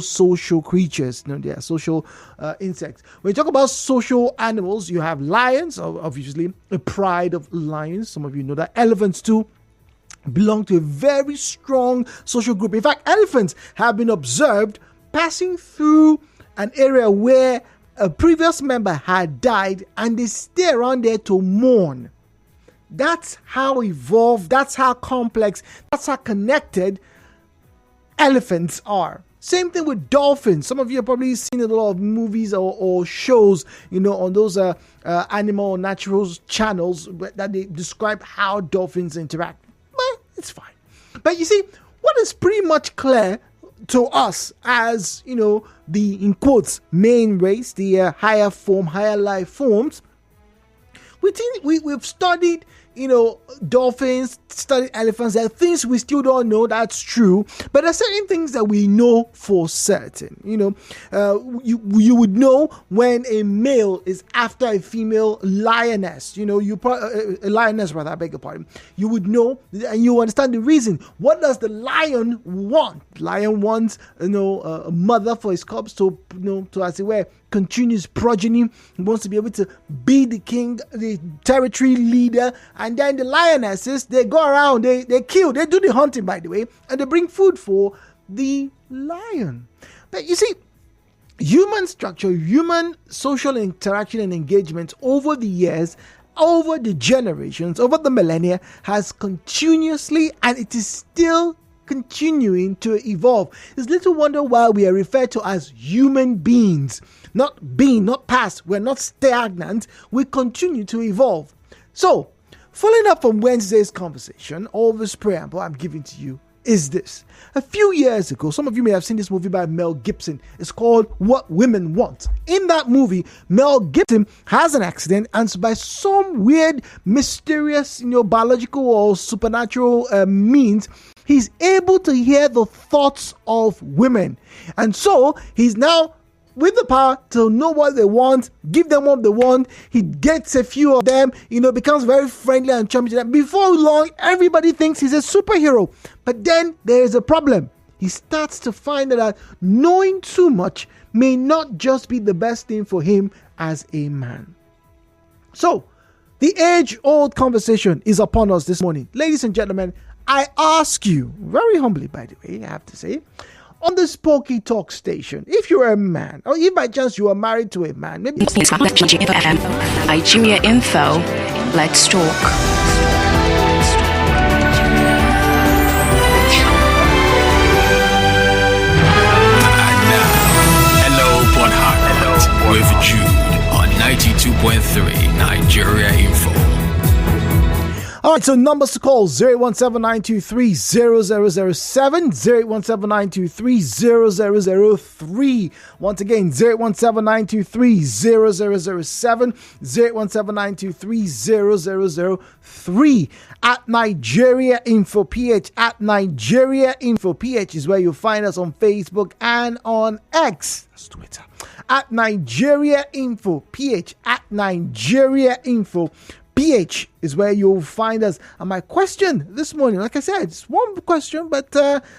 social creatures. They are social insects. When you talk about social animals, you have lions, obviously, a pride of lions. Some of you know that. Elephants too belong to a very strong social group. In fact, elephants have been observed passing through an area where a previous member had died, and they stay around there to mourn. That's how evolved, that's how complex, that's how connected elephants are. Same thing with dolphins. Some of you have probably seen a lot of movies or shows, on those animal or natural channels that they describe how dolphins interact. Well, it's fine. But you see, what is pretty much clear to us as, the, in quotes, main race, the higher life forms, we've studied, dolphins, studied elephants. There are things we still don't know. That's true. But there are certain things that we know for certain. You would know when a male is after a female lioness. A lioness, rather, I beg your pardon. You would know, and you understand the reason. What does the lion want? Lion wants, a mother for his cubs to as it were, continue his progeny. He wants to be able to be the king, the territory leader. And then the lionesses, they go around, they kill, they do the hunting, by the way, and they bring food for the lion. But you see, human structure, human social interaction and engagement over the years, over the generations, over the millennia, has continuously, and it is still continuing to evolve. It's little wonder why we are referred to as human beings. Not past. We're not stagnant. We continue to evolve. So, following up from Wednesday's conversation, all this preamble I'm giving to you is this. A few years ago, some of you may have seen this movie by Mel Gibson. It's called What Women Want. In that movie, Mel Gibson has an accident, and by some weird, mysterious, biological or supernatural means, he's able to hear the thoughts of women. And so, he's now with the power to know what they want, give them what they want. He gets a few of them, becomes very friendly and charming to them. Before long, everybody thinks he's a superhero. But then there is a problem. He starts to find that knowing too much may not just be the best thing for him as a man. So, the age-old conversation is upon us this morning. Ladies and gentlemen, I ask you, very humbly by the way, I have to say, on the Spooky Talk station, if you're a man, or if by chance you are married to a man, maybe Nigeria Info, let's talk. Hello, Port Harcourt, with Jude on 92.3 Nigeria Info. All right, so numbers to call 017-923-0007, 017-923-0003. Once again, 017-923-0007, 017-923-0003. At Nigeria Info PH, at Nigeria Info PH is where you'll find us on Facebook and on X. That's Twitter. At Nigeria Info PH, at Nigeria Info PH is where you'll find us. And my question this morning, like I said, it's one question, but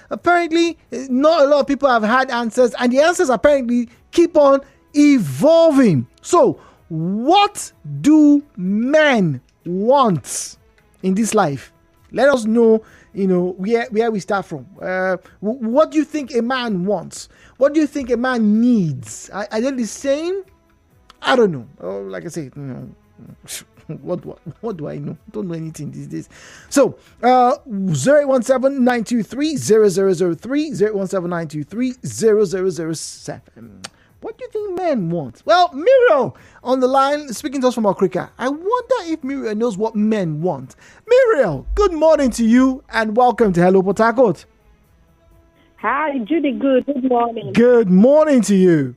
apparently not a lot of people have had answers, and the answers apparently keep on evolving. So, what do men want in this life? Let us know, where we start from. What do you think a man wants? What do you think a man needs? Are they the same? I don't know. Like I say, what do I know? Don't know anything these days. So 017-923-0003, 017-923-0007. What do you think men want? Well, Muriel on the line speaking to us from Africa. I wonder if Muriel knows what men want. Muriel, good morning to you and welcome to Hello Port Harcourt. Hi, Judy. Good morning. Good morning to you.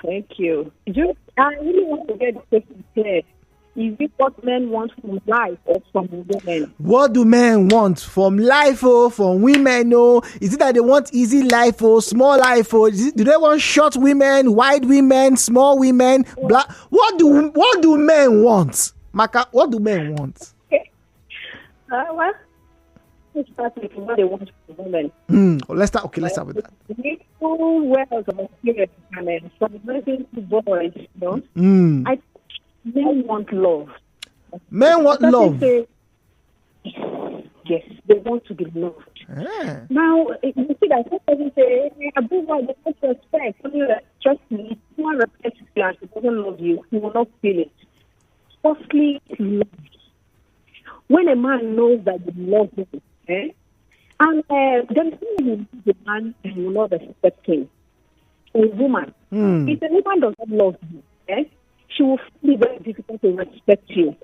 Thank you. Judy, I really want to get the question clear. Is it what men want from life or from women? What do men want from life or from women? Is it that they want easy life or small life? Or do they want short women, wide women, small women, black? What do men want? Maka, what do men want? Well, to start with what they want from the woman. Let's start. Okay, let's start with that. Little wells of experience and from raising to boys, I think men want love. Men want love. Say, yes, they want to be loved. Now, you see that some person say, I do want to respect. Trust me, if someone respects you and he doesn't love you, he will not feel it. Firstly, love. When a man knows that you love him, and there is no the man and will not respect him. A woman, if a woman does not love you, she will find it very difficult to respect you.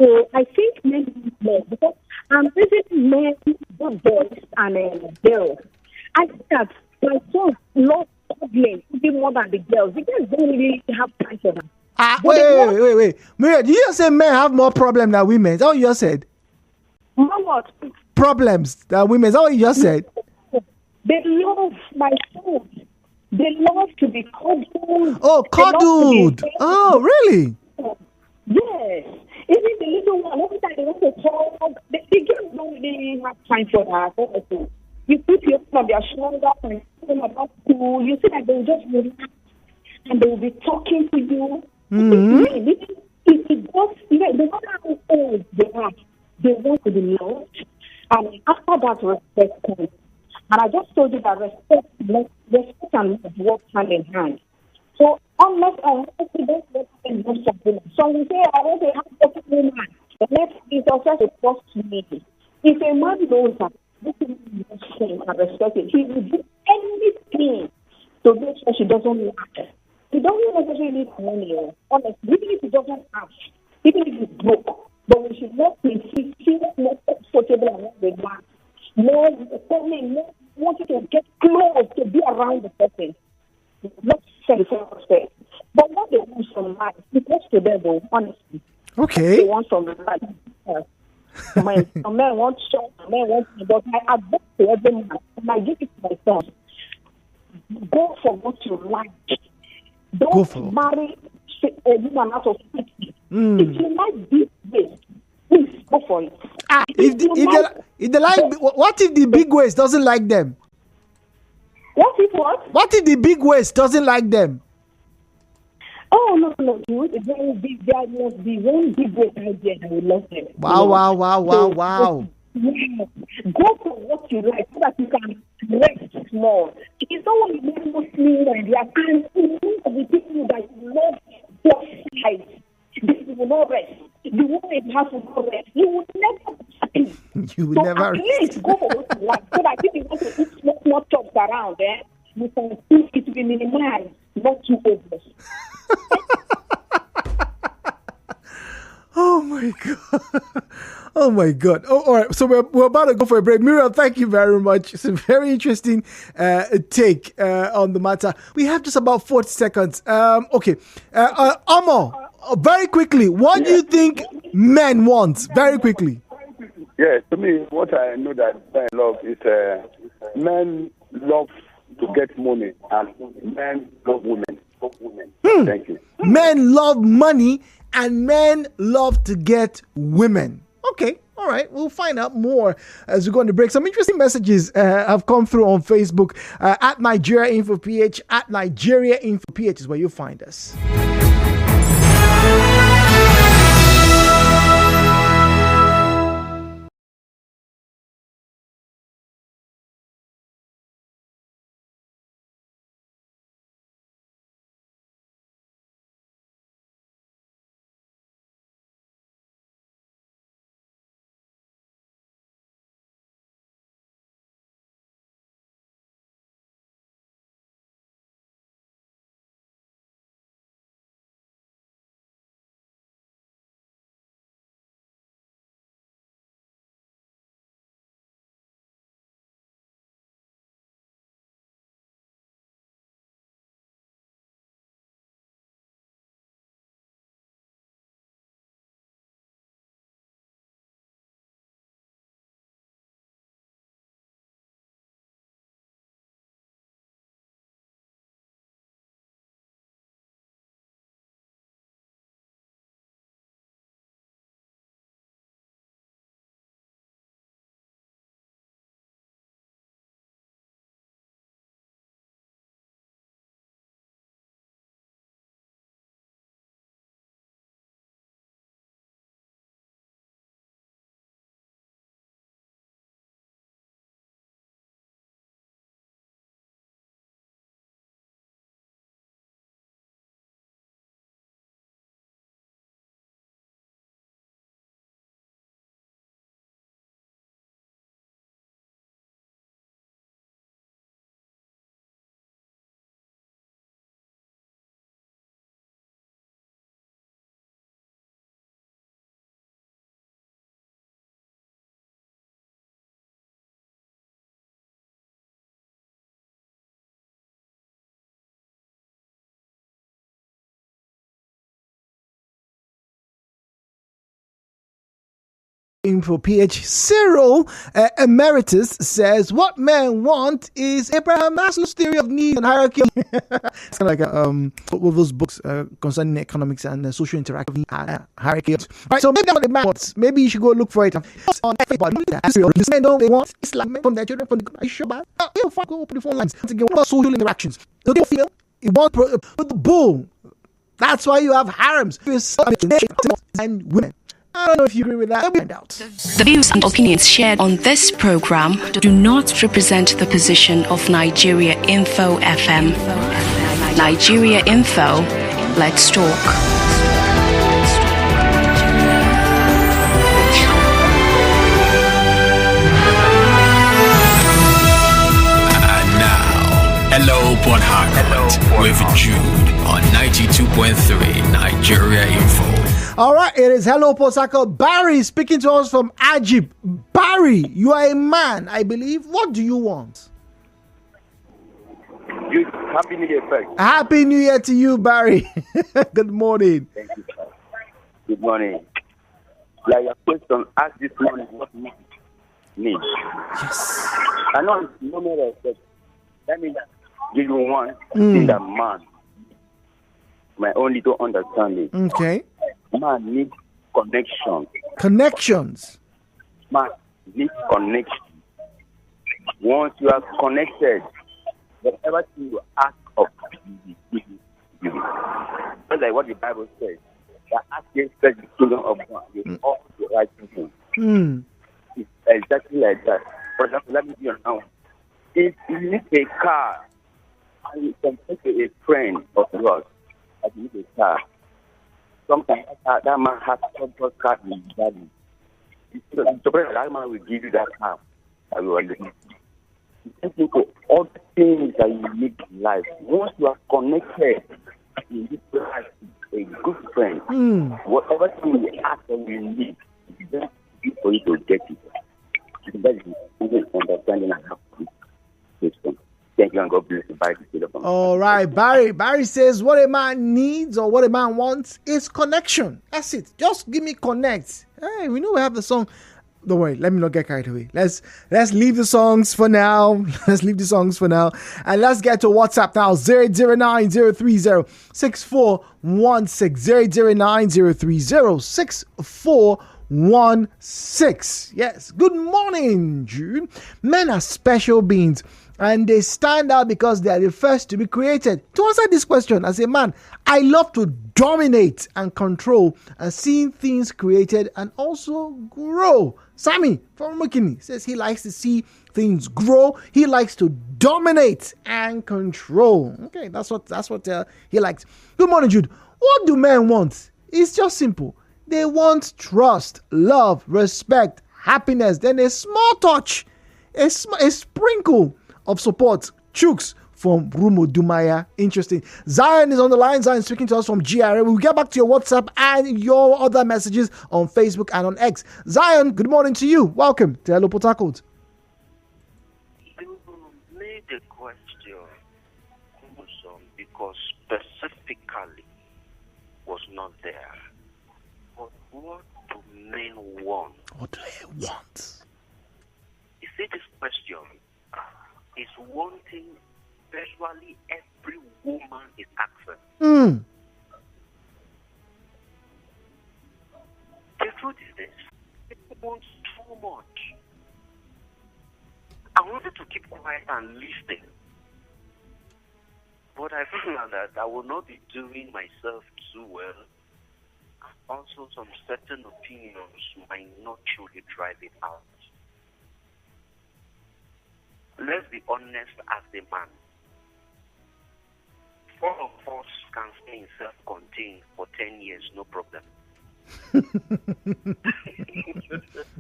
So I think men need love because I'm visiting men, both boys and girls. I think that my son loves cuddling even more than the girls. The girls don't really have time for them. Wait. Maria, did you just say men have more problems than women? Is that what you just said? More what? Problems than women. Is that what you just said? They love my son. They love to be cuddled. Oh, cuddled. Oh, really? Yes. Even the little one, every time they want to talk, the girls don't really have time for that. Also. You put your on their shoulder and tell them about school. You see that they will just relax and they will be talking to you. It goes, no matter how old they are, they want to be loved. And after that, respect comes. And I just told you that respect and love work hand in hand. So unless we don't work in most of women. So we say, I want to have a woman. It's also a first to me. If a man knows that this is him and respect it, he will do anything to make sure she doesn't lack. He doesn't necessarily need money, honestly. Even if he doesn't have, even if he's broke, but we should not feel more comfortable around the man. More wanting to get close to be around the person. Let's say respect. But what they want from life, it's to them, though, honestly. Okay. They want from life. Some men want short, some men want, but I advise to every man, and I give it to my son. Go for what you like. Don't marry a woman out of pity. If you like this way, please go for it. If they like, what if the big waist doesn't like them? What if what? What if the big waist doesn't like them? Oh, no. There must be one big waist out there that will love them. Wow. Yeah. Go for what you like so that you can rest more. It's not only Muslim and there can be the people that you love your side. You will not rest. The woman has to not rest. You will never be happy. You will never at least go for what you like so that if you want to eat small chops around there, you can see it will be minimized, not too obvious. Oh my God. Oh, all right. So we're about to go for a break. Muriel, thank you very much. It's a very interesting take on the matter. We have just about 40 seconds. Okay. Amo, very quickly, what do you think men want? Very quickly. Yeah, to me, what I know that men love is men love to get money and men love women. Thank you. Men love money and men love to get women. Okay, all right. We'll find out more as we go on the break. Some interesting messages have come through on Facebook at Nigeria Info PH. At Nigeria Info PH is where you'll find us. Info PH Cyril Emeritus says, what men want is Abraham Maslow's theory of need and hierarchy. It's kind of like one of those books concerning economics and social interactive hierarchy. Right, so maybe that's what the man wants. Maybe you should go look for it on Facebook. Men don't want Islam from their children. Are you sure about it? Go open the phone lines. What social interactions? So they feel it wants the bull. That's why you have harems and women. I don't know if you agree with that. I'll find out. The views and opinions shared on this program do not represent the position of Nigeria Info FM. Nigeria Info, let's talk. Hello, Port Harcourt, with Jude on 92.3 Nigeria Info. All right, it is Hello, Port Harcourt. Barry speaking to us from Ajib. Barry, you are a man, I believe. What do you want? Jude, Happy New Year, first. Happy New Year to you, Barry. Good morning. Thank you, sir. Good morning. Like your question asked this morning, what need? Yes. I know it's no matter of let me give you one thing that man, my only to understanding. Okay. Man needs connection. Connections. Man needs connection. Once you are connected, whatever thing you ask of, you will give you. Just like what the Bible says, that ask first the kingdom of God, you all the right thing. It's exactly like that. For example, let me give you an example. If you need a car and you can take a friend of yours that you need a car, sometimes that man has some car in his body. That man will give you that car. I will listen. You think of all the things that you need in life. Once you are connected in this life with a good friend, whatever thing you ask or you need, it's just for you to get it. That is the understanding I have. Thank you and God bless you. All right, Barry says what a man needs or what a man wants is connection. That's it. Just give me connect. Hey, we know we have the song. Don't worry, let me not get carried away. Let's leave the songs for now. And let's get to WhatsApp now. 009-030-6416. 030-6416. Yes. Good morning, Jude. Men are special beings and they stand out because they are the first to be created. To answer this question, as a man, I love to dominate and control and seeing things created and also grow. Sammy from Mukini says he likes to see things grow. He likes to dominate and control. Okay, that's what he likes. Good morning, Jude. What do men want? It's just simple. They want trust, love, respect, happiness, then a small touch, a sprinkle of support. Chooks from Rumo Dumaya. Interesting. Zion is on the line. Zion speaking to us from GRA. We'll get back to your WhatsApp and your other messages on Facebook and on X. Zion, good morning to you. Welcome to Hello Port Harcourt. You made a question because specifically was not there. But what do men want? What do they want? You see, this question is wanting virtually every woman is asking. The truth is this: people want too much. I wanted to keep quiet and listen, but I feel that I will not be doing myself too well. Also, some certain opinions might not truly drive it out. Let's be honest as a man. 4 of us can stay in self-contained for 10 years, no problem.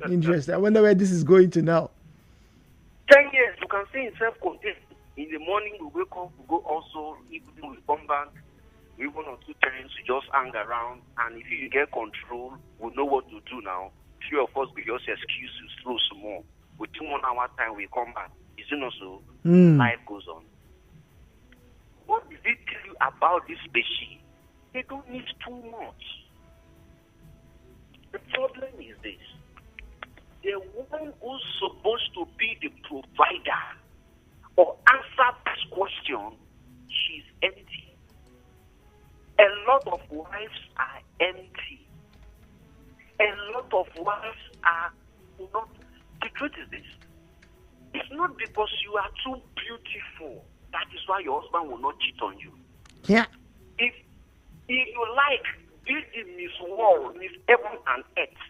Interesting. I wonder where this is going to now. 10 years, you can stay in self-contained. In the morning, we wake up, we go also, evening, we come back. We 1 or 2 times, we just hang around. And if you get control, we know what to do now. Few of us will just excuse to slow some more. Within 1 hour time, we come back. Is it not so? Life goes on. What did it tell you about this species? They don't need too much. The problem is this. the one who's supposed to be the provider or answer this question, she's empty. A lot of wives are empty. A lot of wives are not. The truth is this. It's not because you are too beautiful. That is why your husband will not cheat on you. Yeah. If you like, build the Miss World, Miss Heaven and Earth.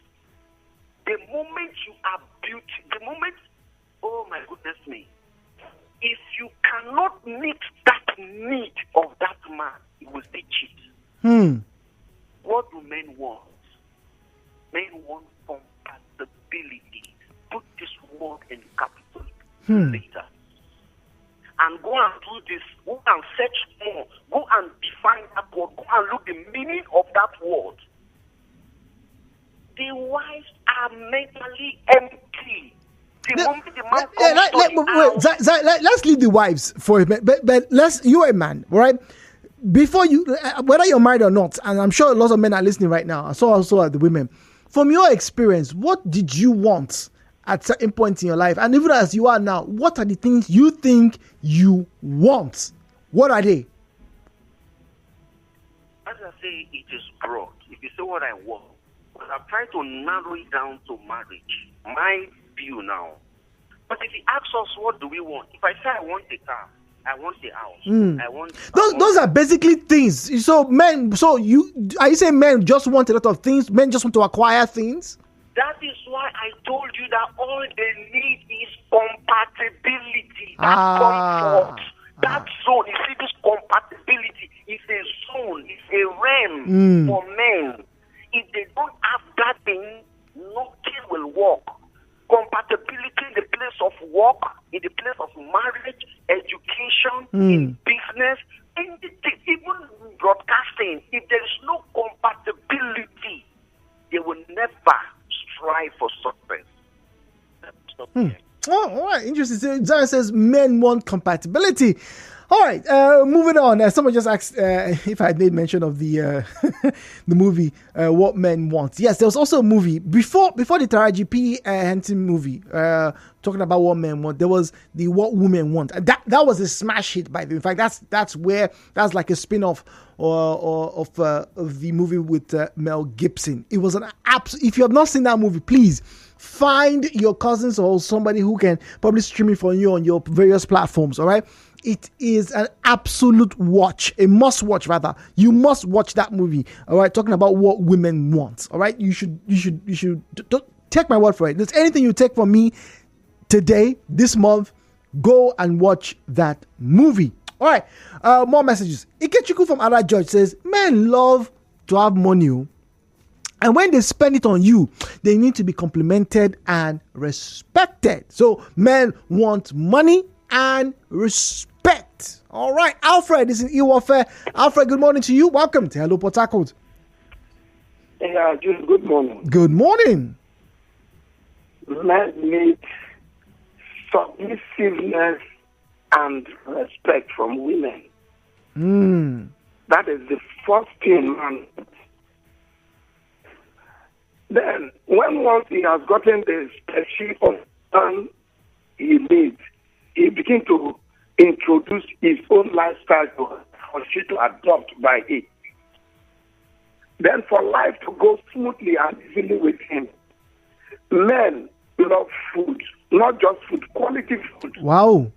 The moment you are beautiful, the moment, oh my goodness me, if you cannot meet that need of that man, you will still cheat. What do men want? Men want compatibility. Put this word in capital later. And go and do this. Go and search more. Go and define that word. Go and look the meaning of that word. The wives are mentally empty. Let's leave the wives for a minute. But you're a man, right? Before you, whether you're married or not, and I'm sure lots of men are listening right now. So also are the women. From your experience, what did you want at certain points in your life? And even as you are now, what are the things you think you want? What are they? As I say, it is broad. If you say what I want, but I've tried to narrow it down to marriage. My view now. But if you ask us, what do we want? If I say I want a car, I want the house. Those are basically things. So men, are you saying men just want a lot of things? Men just want to acquire things? That is why I told you that all they need is compatibility. That comfort. That zone. You see, this compatibility is a zone, it's a realm for men. If they don't have that thing, nothing will work. Compatibility in the place of work, in the place of marriage, education, in business, anything, even broadcasting. If there is no compatibility, they will never strive for success. Oh, all right, interesting. So Zara says men want compatibility. All right, moving on. Someone just asked if I made mention of the the movie What Men Want. Yes, there was also a movie before the Taraji P. Henson movie talking about what men want. There was the What Women Want. That was a smash hit, by the way. In fact, that's like a spin-off of the movie with Mel Gibson. It was an if you have not seen that movie, please find your cousins or somebody who can probably stream it for you on your various platforms. All right. It is an absolute watch, a must watch rather. You must watch that movie. All right, talking about what women want. All right, you should don't take my word for it. There's anything you take from me today, this month, go and watch that movie. All right, more messages. Ikechuku from Ada George says, men love to have money, and when they spend it on you, they need to be complimented and respected. So men want money and respect. All right, Alfred is in Iwafe. Alfred, good morning to you. Welcome to Hello Port Harcourt. Yeah, good morning. Good morning. Men need submissiveness and respect from women. That is the first thing, man. Then, once he has gotten the specific of he needs, he begins to introduce his own lifestyle for she to adopt by it. Then for life to go smoothly and easily with him, men love food, not just food, quality food. Wow.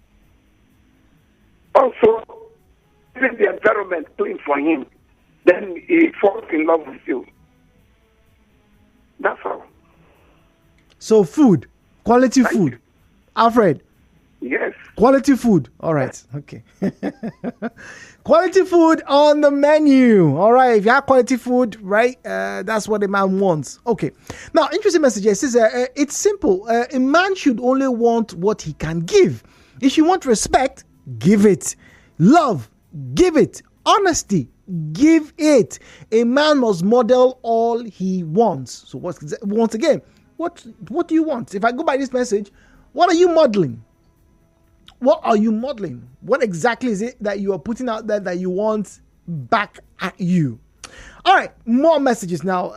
Also, even the environment clean for him, then he falls in love with you. That's all. So food, quality food. Alfred. Yes. Quality food. All right. Okay. Quality food on the menu. All right. If you have quality food, right, that's what a man wants. Okay. Now, interesting message. It says it's simple. A man should only want what he can give. If you want respect, give it. Love, give it. Honesty, give it. A man must model all he wants. So once again, what do you want? If I go by this message, what are you modeling? What are you modeling? What exactly is it that you are putting out there that you want back at you? All right, more messages now.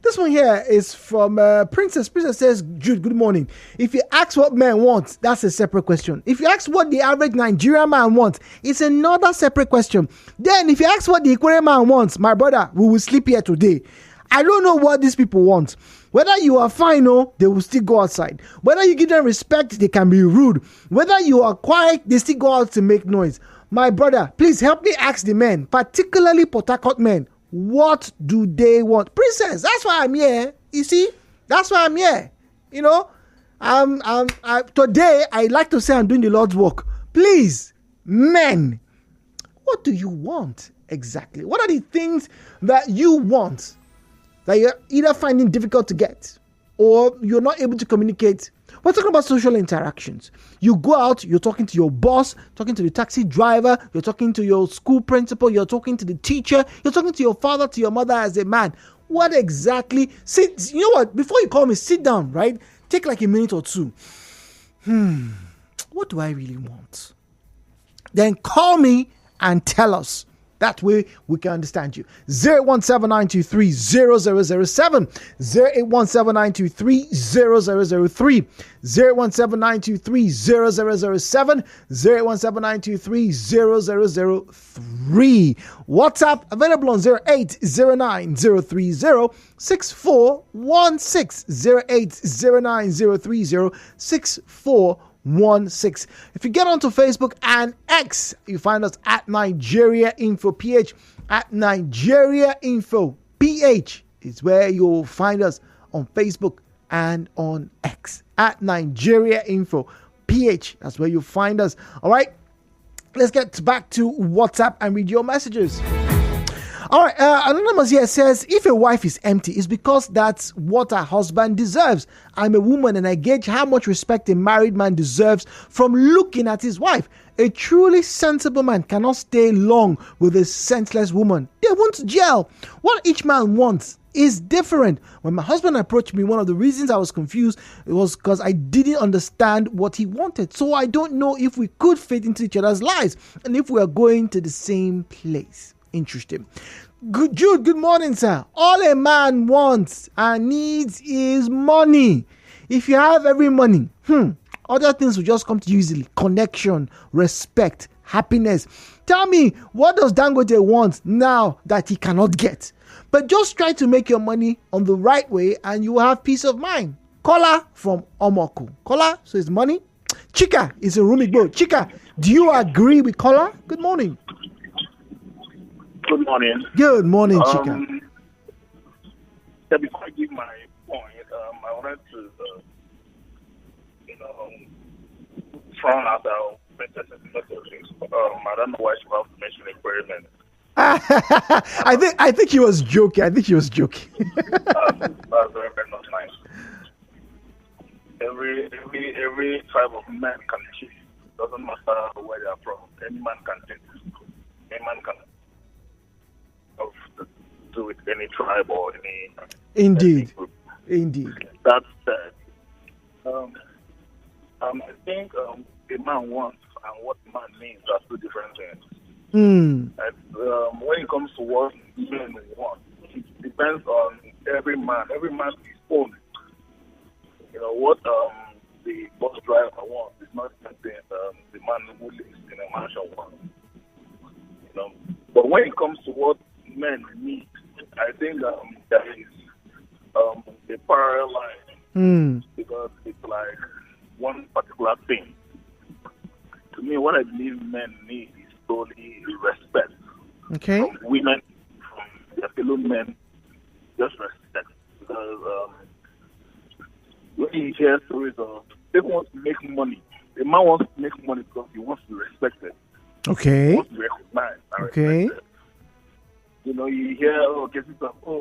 This one here is from Princess. Princess says, Jude, good morning. If you ask what men want, that's a separate question. If you ask what the average Nigerian man wants, it's another separate question. Then if you ask what the Equatorial man wants, my brother, we will sleep here today. I don't know what these people want. Whether you are fine or they will still go outside. Whether you give them respect, they can be rude. Whether you are quiet, they still go out to make noise. My brother, please help me ask the men, particularly Port Harcourt men, what do they want? Princess, that's why I'm here. You see, that's why I'm here. You know, today I like to say I'm doing the Lord's work. Please, men, what do you want exactly? What are the things that you want that you're either finding difficult to get or you're not able to communicate? We're talking about social interactions. You go out, you're talking to your boss, talking to the taxi driver, you're talking to your school principal, you're talking to the teacher, you're talking to your father, to your mother as a man. What exactly? Sit. You know what? Before you call me, sit down, right? Take like a minute or two. What do I really want? Then call me and tell us. That way we can understand you. 017-923-0007, 0817923-0003, 017-923-0007, 017-923-0003. WhatsApp available on 08090306416, 08090306416. If you get onto Facebook and X, you find us at Nigeria Info PH. At Nigeria Info PH is where you'll find us on Facebook and on X. At Nigeria Info PH, that's where you'll find us. All right, let's get back to WhatsApp and read your messages. All right, Anonymous here says, if a wife is empty, it's because that's what her husband deserves. I'm a woman and I gauge how much respect a married man deserves from looking at his wife. A truly sensible man cannot stay long with a senseless woman. They won't gel. What each man wants is different. When my husband approached me, one of the reasons I was confused was because I didn't understand what he wanted. So I don't know if we could fit into each other's lives and if we are going to the same place. Interesting. Jude, good morning, sir. All a man wants and needs is money. If you have every money, other things will just come to you easily. Connection, respect, happiness. Tell me, what does Dangote want now that he cannot get? But just try to make your money on the right way and you will have peace of mind. Kola from Omoku. Kola, so it's money. Chika is a Rumigbo. Chika, do you agree with Kola? Good morning. Good morning. Good morning, Chika. Before I give my point, I wanted to, frown out our messages. I don't know why she was mentioning experiment. I think he was joking. That's very, very not nice. Every tribe of men can cheat. Doesn't matter where they are from. Any man can cheat. Any man can do with any tribe or any indeed group. Indeed. That said, I think a man wants and what a man needs are two different things. And when it comes to what men want, it depends on every man. Every man is own. What the bus driver wants is not something the man who lives in a mansion wants. But when it comes to what men need, I think there is a parallel line because it's like one particular thing. To me, what I believe men need is solely respect. Okay. From women, from their fellow men, just respect. Because when you hear stories of people want to make money, a man wants to make money because he wants to be respected. Okay. He wants to be recognized and respected. You hear cases of a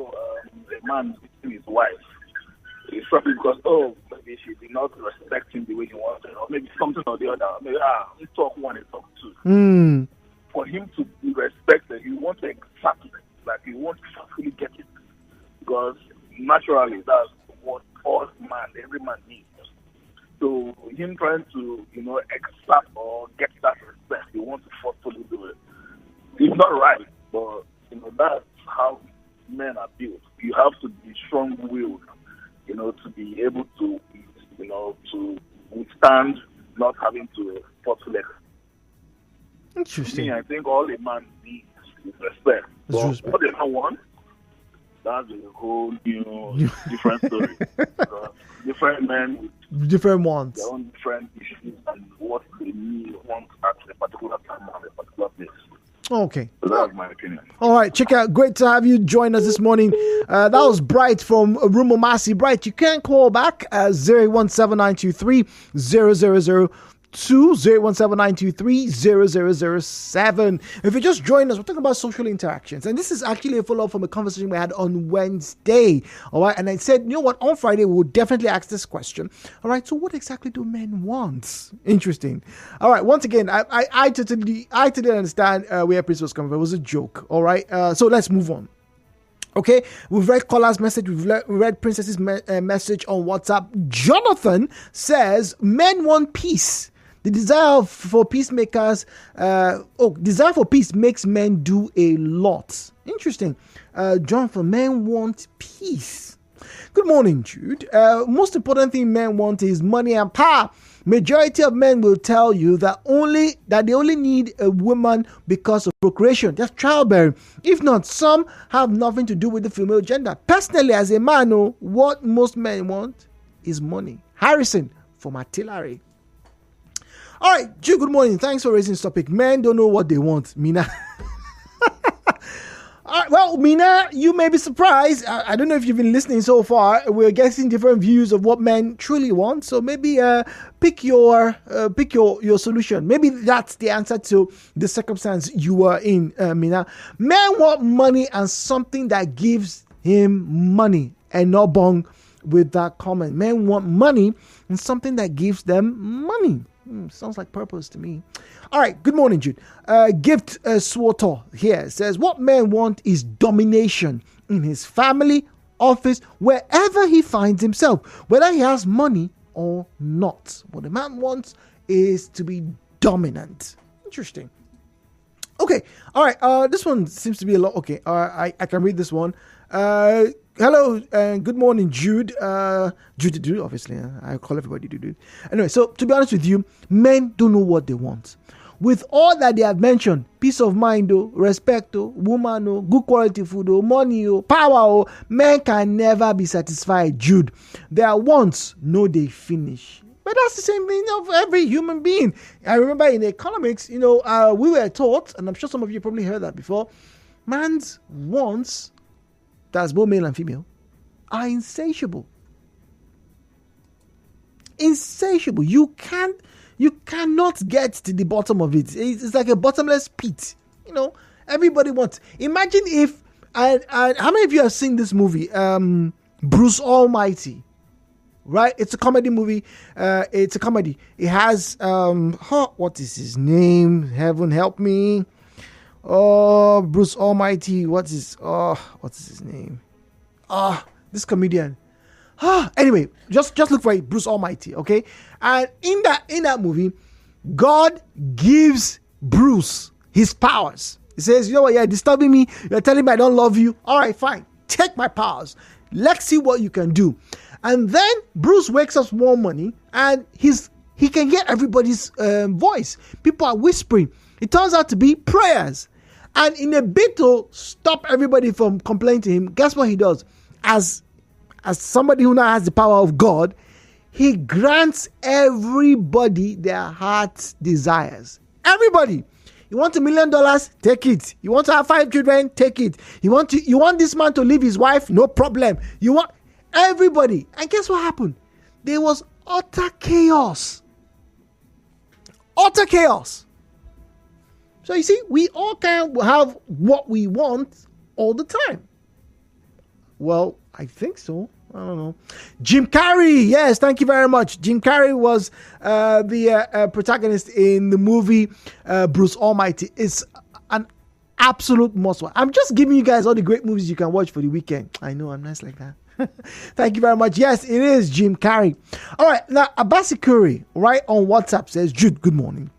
man beating his wife. It's probably because maybe she did not respect him the way he wanted, or maybe something or the other. Maybe he talk one and talk two. For him to be respected, he wants to exactly he wants to fully get it, because naturally that's what every man needs. So him trying to exact or get that respect, he wants to forcefully do it. It's not right, but that's how men are built. You have to be strong-willed, to be able to, to withstand not having to flex. Interesting. I think all a man needs is respect. But what a man wants, that's a whole new different story. Different men with different wants, their own different issues and what they want at a particular time and a particular place. Okay. So that's my opinion. All right, check out. Great to have you join us this morning. That was Bright from Rumomasi. Bright, you can call back 017923 000. 017-923-0007. If you just joined us, we're talking about social interactions, and this is actually a follow-up from a conversation we had on Wednesday. All right, and I said, you know what, on Friday we will definitely ask this question. All right, so what exactly do men want? Interesting. All right, once again, I totally understand where Prince was coming from. It was a joke. All right, so let's move on. Okay, we've read Kola's message, we've read Princess's message on WhatsApp. Jonathan says men want peace. The desire for peace makes men do a lot. Interesting. Jonathan, men want peace. Good morning, Jude. Most important thing men want is money and power. Majority of men will tell you that they only need a woman because of procreation, just childbearing. If not, some have nothing to do with the female gender. Personally, as a man, what most men want is money. Harrison from Artillery. All right, Jude, good morning. Thanks for raising this topic. Men don't know what they want, Mina. All right, well, Mina, you may be surprised. I don't know if you've been listening so far. We're getting different views of what men truly want. So maybe pick your solution. Maybe that's the answer to the circumstance you are in, Mina. Men want money and something that gives him money, and not bong with that comment. Men want money and something that gives them money. Sounds like purpose to me. All right, good morning, Jude. Gift Swato here says, what men want is domination in his family, office, wherever he finds himself, whether he has money or not. What a man wants is to be dominant. Interesting. Okay, all right, this one seems to be a lot. Okay, I can read this one. Hello and good morning, Jude. Jude, obviously. I call everybody Jude. Anyway, so to be honest with you, men don't know what they want. With all that they have mentioned, peace of mind, respect, woman, good quality food, money, power, men can never be satisfied, Jude. Their wants, no, they finish. But that's the same thing of every human being. I remember in economics, we were taught, and I'm sure some of you probably heard that before, man's wants, that's both male and female, are insatiable. Insatiable. You cannot get to the bottom of it. It's like a bottomless pit. Everybody wants. Imagine if, and how many of you have seen this movie, Bruce Almighty? Right? It's a comedy movie. It's a comedy. It has, what is his name? Heaven help me. Oh, Bruce Almighty. What is his name? This comedian. Anyway, just look for it, Bruce Almighty, okay? And in that movie, God gives Bruce his powers. He says, you know what, you're disturbing me. You're telling me I don't love you. All right, fine. Take my powers. Let's see what you can do. And then Bruce wakes up one morning and he can hear everybody's voice. People are whispering. It turns out to be prayers. And in a bid to stop everybody from complaining to him, guess what he does? As somebody who now has the power of God, he grants everybody their heart's desires. Everybody. You want $1 million? Take it. You want to have 5 children? Take it. You want this man to leave his wife? No problem. You want everybody. And guess what happened? There was utter chaos. Utter chaos. So you see, we all can have what we want all the time. Well, I think so. I don't know. Jim Carrey. Yes, thank you very much. Jim Carrey was the protagonist in the movie Bruce Almighty. It's an absolute must watch. I'm just giving you guys all the great movies you can watch for the weekend. I know, I'm nice like that. Thank you very much. Yes, it is Jim Carrey. All right, now Abasikuri, right on WhatsApp says, Jude, good morning.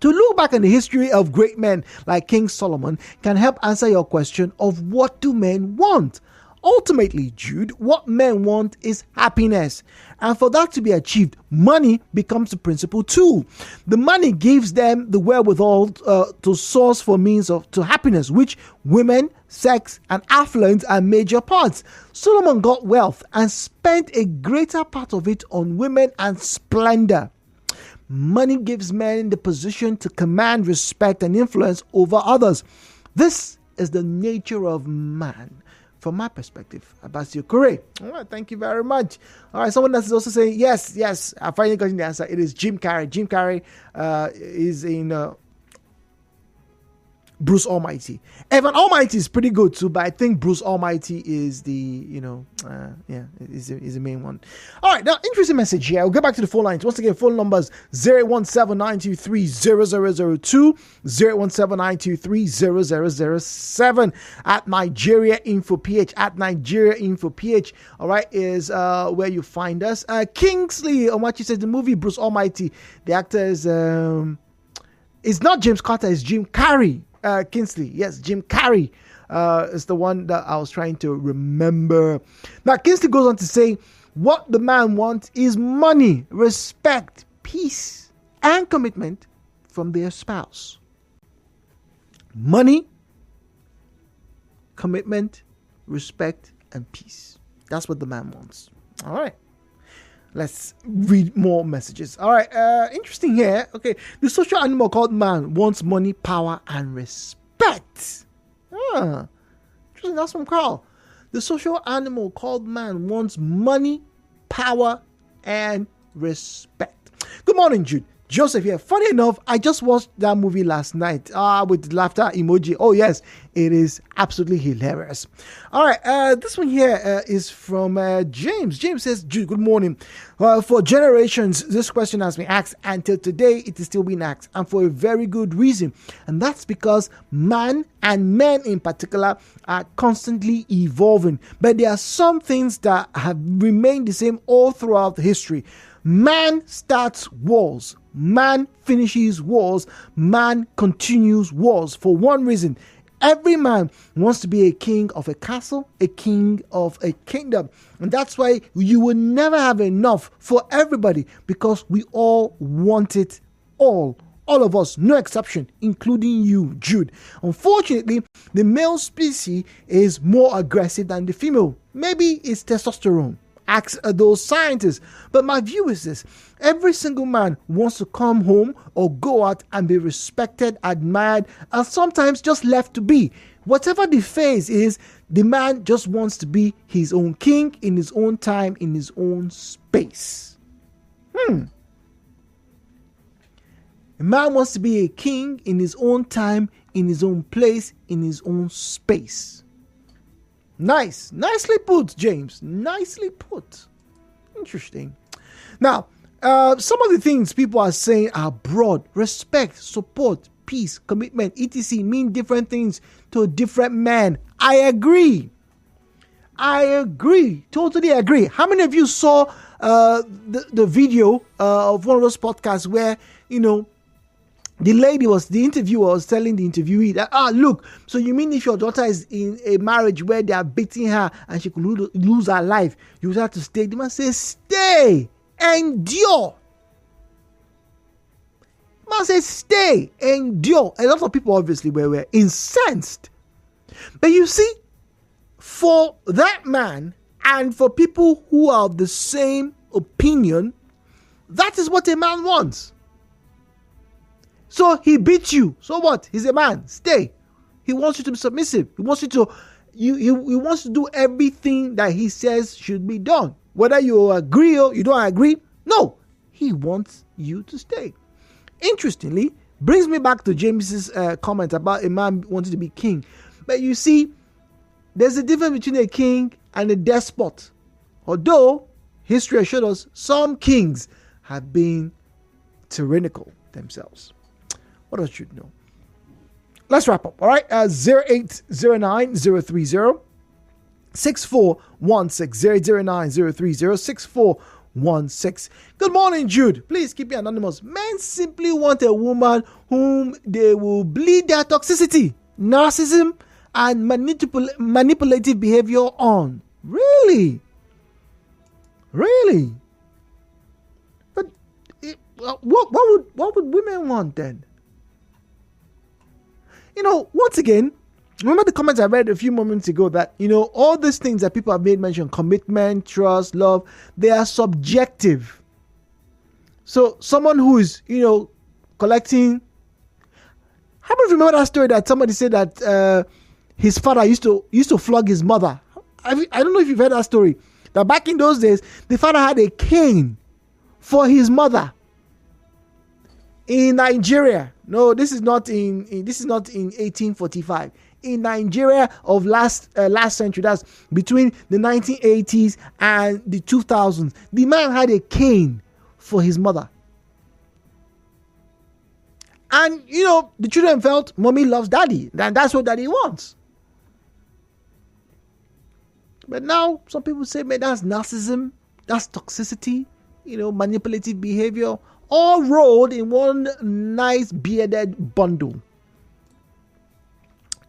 To look back in the history of great men like King Solomon can help answer your question of what do men want? Ultimately, Jude, what men want is happiness. And for that to be achieved, money becomes the principal tool. The money gives them the wherewithal to source for means to happiness, which women, sex, and affluence are major parts. Solomon got wealth and spent a greater part of it on women and splendor. Money gives men the position to command respect and influence over others. This is the nature of man. From my perspective, Abasio Kure. All right, thank you very much. All right, someone else is also saying, yes, I finally got the answer. It is Jim Carrey. Jim Carrey is in Bruce Almighty. Evan Almighty is pretty good too, but I think Bruce Almighty is the, is the main one. All right, now, interesting message here. I'll go back to the phone lines. Once again, phone numbers 017-923-0002, 017-923-0007 at Nigeria Info PH, at Nigeria Info PH. All right, is where you find us. Kingsley Omachi says the movie Bruce Almighty, the actor is not James Carter, it's Jim Carrey. Kingsley, yes, Jim Carrey is the one that I was trying to remember. Now, Kingsley goes on to say, what the man wants is money, respect, peace, and commitment from their spouse. Money, commitment, respect, and peace. That's what the man wants. All right. Let's read more messages. All right, interesting here. Okay, the social animal called man wants money, power, and respect. Interesting. That's from Carl. The social animal called man wants money, power, and respect. Good morning, Jude. Joseph here. Funny enough, I just watched that movie last night with laughter emoji. Oh yes, it is absolutely hilarious. All right, this one here is from James. James says, Jude, good morning. For generations, this question has been asked, and till today it is still being asked, and for a very good reason. And that's because man and men in particular are constantly evolving. But there are some things that have remained the same all throughout history. Man starts wars. Man finishes wars. Man continues wars for one reason. Every man wants to be a king of a castle, a king of a kingdom. And that's why you will never have enough for everybody, because we all want it all. All of us, no exception, including you, Jude. Unfortunately, the male species is more aggressive than the female. Maybe it's testosterone. Ask those scientists. But my view is this: every single man wants to come home or go out and be respected, admired, and sometimes just left to be. Whatever the phase is, the man just wants to be his own king in his own time, in his own space. A man wants to be a king in his own time, in his own place, in his own space. Nicely put, James. Nicely put. Interesting. Now, some of the things people are saying are broad. Respect, support, peace, commitment, etc. mean different things to a different man. I agree. Totally agree. How many of you saw the video of one of those podcasts where, the interviewer was telling the interviewee that, look, so you mean if your daughter is in a marriage where they are beating her and she could lose her life, you would have to stay? The man says, stay, endure. The man says, stay, endure. A lot of people obviously were incensed. But you see, for that man and for people who are of the same opinion, that is what a man wants. So he beats you. So what? He's a man. Stay. He wants you to be submissive. He wants you to he wants to do everything that he says should be done. Whether you agree or you don't agree, no. He wants you to stay. Interestingly, brings me back to James's comment about a man wanting to be king. But you see, there's a difference between a king and a despot. Although history has showed us some kings have been tyrannical themselves. What else should you know? Let's wrap up. All right. 0809-030-6416. 0809-030-6416. 816. Good morning, Jude. Please keep it anonymous. Men simply want a woman whom they will bleed their toxicity, narcissism, and manipulative behavior on. Really? But what would women want then? Once again, remember the comments I read a few moments ago that, all these things that people have made mention, commitment, trust, love, they are subjective. So someone who is, collecting, how many remember that story that somebody said that his father used to flog his mother? I don't know if you've heard that story. That back in those days, the father had a cane for his mother. In Nigeria, no, this is not in 1845. In Nigeria of last century, that's between the 1980s and the 2000s, the man had a cane for his mother. And, the children felt mommy loves daddy, and that's what daddy wants. But now, some people say, man, that's narcissism, that's toxicity, manipulative behavior, all rolled in one nice bearded bundle.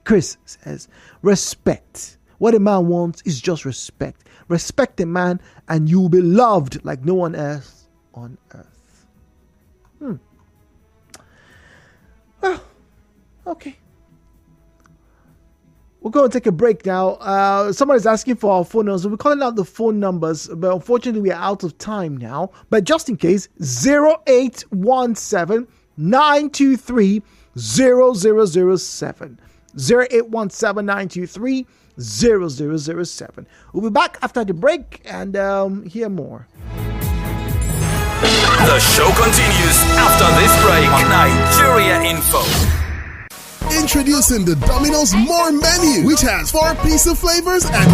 Chris says, respect. What a man wants is just respect. Respect a man and you will be loved like no one else on earth. Well, okay. We're going to take a break now. Someone is asking for our phone numbers. We're calling out the phone numbers, but unfortunately we are out of time now. But just in case, 0817 923 0007. 0817 923 0007. We'll be back after the break and hear more. The show continues after this break on Nigeria Info. Introducing the Domino's More menu, which has 4 pizza flavors and